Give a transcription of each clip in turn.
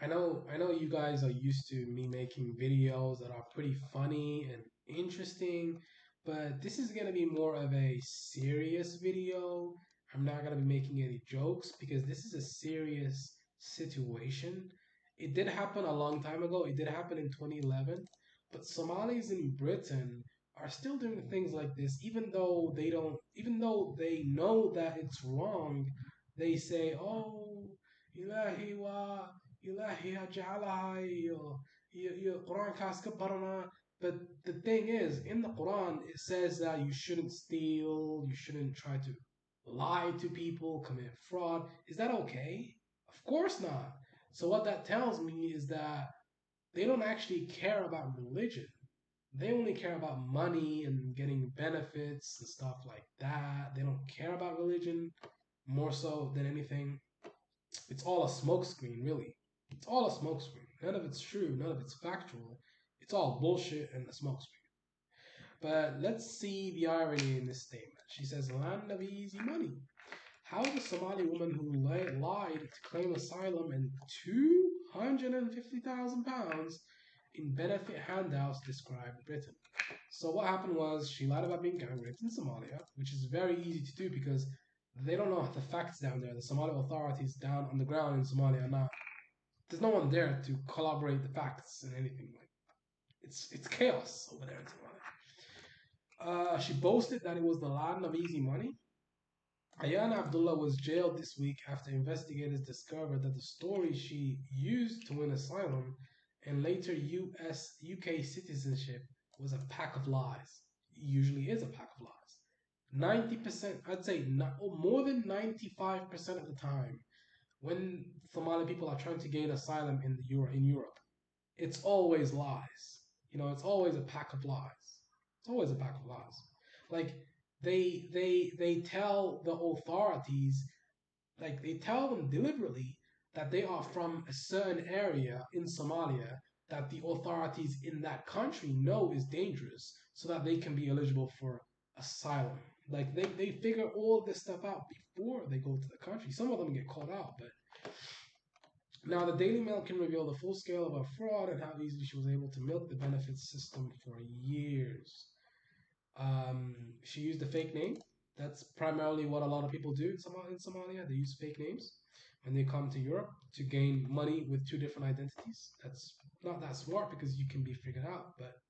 I know you guys are used to me making videos that are pretty funny and interesting, but this is gonna be more of a serious video. I'm not gonna be making any jokes because this is a serious situation. It did happen a long time ago. It did happen in 2011, but Somalis in Britain are still doing things like this, even though they know that it's wrong, they say, "Oh, ilahi wa ilahi ja'alaha Quran kaas ka barana." But the thing is, in the Quran, it says that you shouldn't steal, you shouldn't try to lie to people, commit fraud. Is that okay? Of course not. So what that tells me is that they don't actually care about religion. They only care about money and getting benefits and stuff like that. They don't care about religion more so than anything. It's all a smokescreen, really. It's all a smokescreen. None of it's true. None of it's factual. It's all bullshit and a smokescreen. But let's see the irony in this statement. She says, "Land of easy money." How the Somali woman who lied to claim asylum and £250,000 in benefit handouts described Britain. So what happened was she lied about being gang raped in Somalia, which is very easy to do because they don't know the facts down there. The Somali authorities down on the ground in Somalia are not. There's no one there to collaborate the facts and anything like. It's chaos over there in Somalia. She boasted that it was the land of easy money. Ayana Abdullah was jailed this week after investigators discovered that the story she used to win asylum and later UK citizenship was a pack of lies. It usually is a pack of lies. 90%, I'd say not, or more than 95% of the time, when Somali people are trying to gain asylum in Europe, it's always lies. It's always a pack of lies. It's always a pack of lies. Like they tell the authorities, like they tell them deliberately that they are from a certain area in Somalia that the authorities in that country know is dangerous so that they can be eligible for asylum. Like they figure all this stuff out before they go to the country. Some of them get caught out, but now the Daily Mail can reveal the full scale of her fraud and how easily she was able to milk the benefits system for years. She used a fake name. That's primarily what a lot of people do in Somalia. They use fake names when they come to Europe to gain money with two different identities. That's not that smart because you can be figured out. But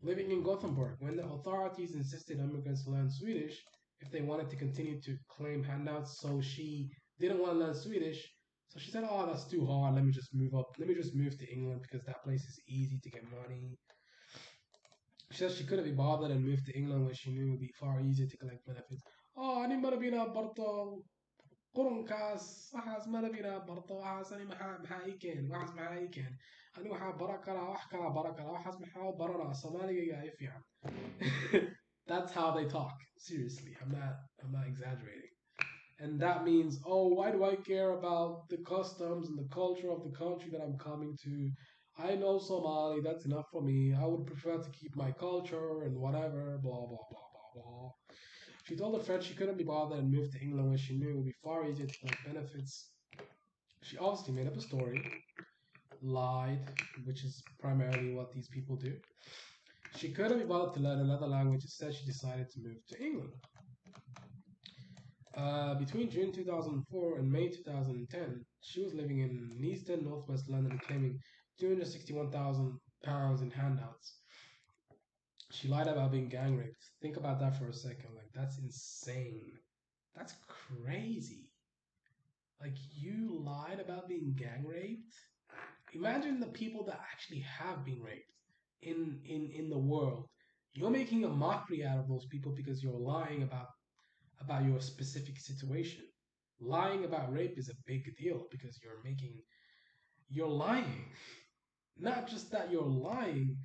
living in Gothenburg, when the authorities insisted immigrants learn Swedish if they wanted to continue to claim handouts, so she didn't want to learn Swedish. So she said, "Oh, that's too hard. Let me just move up. Let me just move to England because that place is easy to get money." She says she couldn't be bothered and moved to England where she knew it would be far easier to collect benefits. Oh, ani marabina barto qurunkaas waxaas marabina barto waxaas ani maxaa ii keen waxaas maxaa ii keen ani waxaa bara karaa wax kalaa bara karaa waxaas maxaa baranaa soomaaligayga ii fiican. That's how they talk. Seriously, I'm not exaggerating. And that means, oh, why do I care about the customs and the culture of the country that I'm coming to? I know Somali, that's enough for me. I would prefer to keep my culture and whatever, blah, blah, blah, blah, blah. She told her friend she couldn't be bothered and moved to England where she knew it would be far easier to collect benefits. She obviously made up a story, lied, which is primarily what these people do. She couldn't be bothered to learn another language. Instead, she decided to move to England. Between June 2004 and May 2010, she was living in Neasden, northwest London, claiming £261,000 in handouts. She lied about being gang raped. Think about that for a second. Like, that's insane. That's crazy. Like, you lied about being gang raped? Imagine the people that actually have been raped in the world. You're making a mockery out of those people because you're lying about your specific situation. Lying about rape is a big deal because you're lying. Not just that you're lying,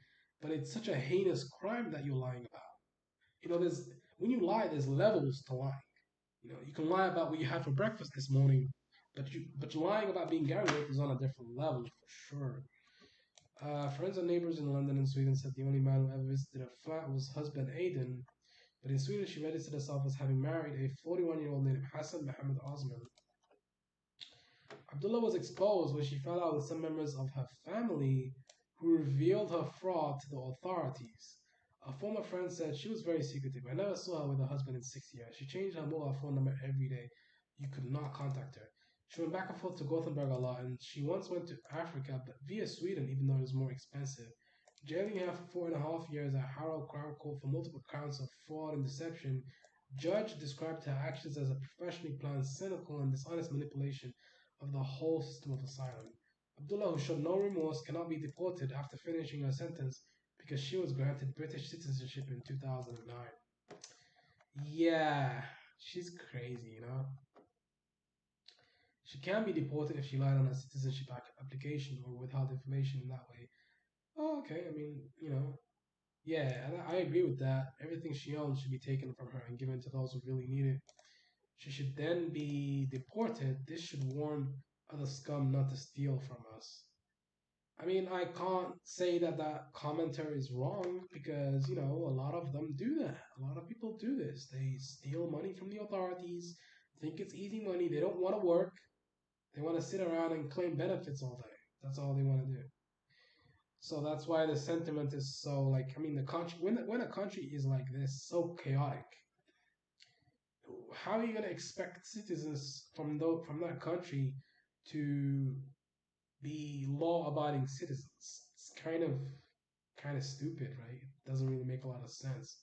but it's such a heinous crime that you're lying about. There's when you lie, there's levels to lying. You can lie about what you had for breakfast this morning, but lying about being gang raped is on a different level for sure. Friends and neighbors in London and Sweden said the only man who ever visited her flat was husband Aiden, but in Sweden she registered herself as having married a 41-year-old named Hassan Mohammed Osman. Abdullah was exposed when she fell out with some members of her family who revealed her fraud to the authorities. A former friend said she was very secretive. I never saw her with her husband in 6 years. She changed her mobile phone number every day. You could not contact her. She went back and forth to Gothenburg a lot, and she once went to Africa, but via Sweden, even though it was more expensive. Jailing her for 4.5 years at Harrow Crown Court for multiple counts of fraud and deception, Judge described her actions as a professionally planned, cynical, and dishonest manipulation of the whole system of asylum. Abdullah, who showed no remorse, cannot be deported after finishing her sentence because she was granted British citizenship in 2009. Yeah, she's crazy, you know? She can be deported if she lied on a citizenship application or withheld information in that way. Oh, okay, I mean, yeah, I agree with that. Everything she owns should be taken from her and given to those who really need it. She should then be deported. This should warn other scum not to steal from us. I mean, I can't say that that commenter is wrong because, a lot of them do that. A lot of people do this. They steal money from the authorities, think it's easy money. They don't want to work. They want to sit around and claim benefits all day. That's all they want to do. So that's why the sentiment is so like, I mean, the country, when a country is like this, so chaotic, how are you going to expect citizens from that country to be law-abiding citizens? It's kind of stupid, right? It doesn't really make a lot of sense.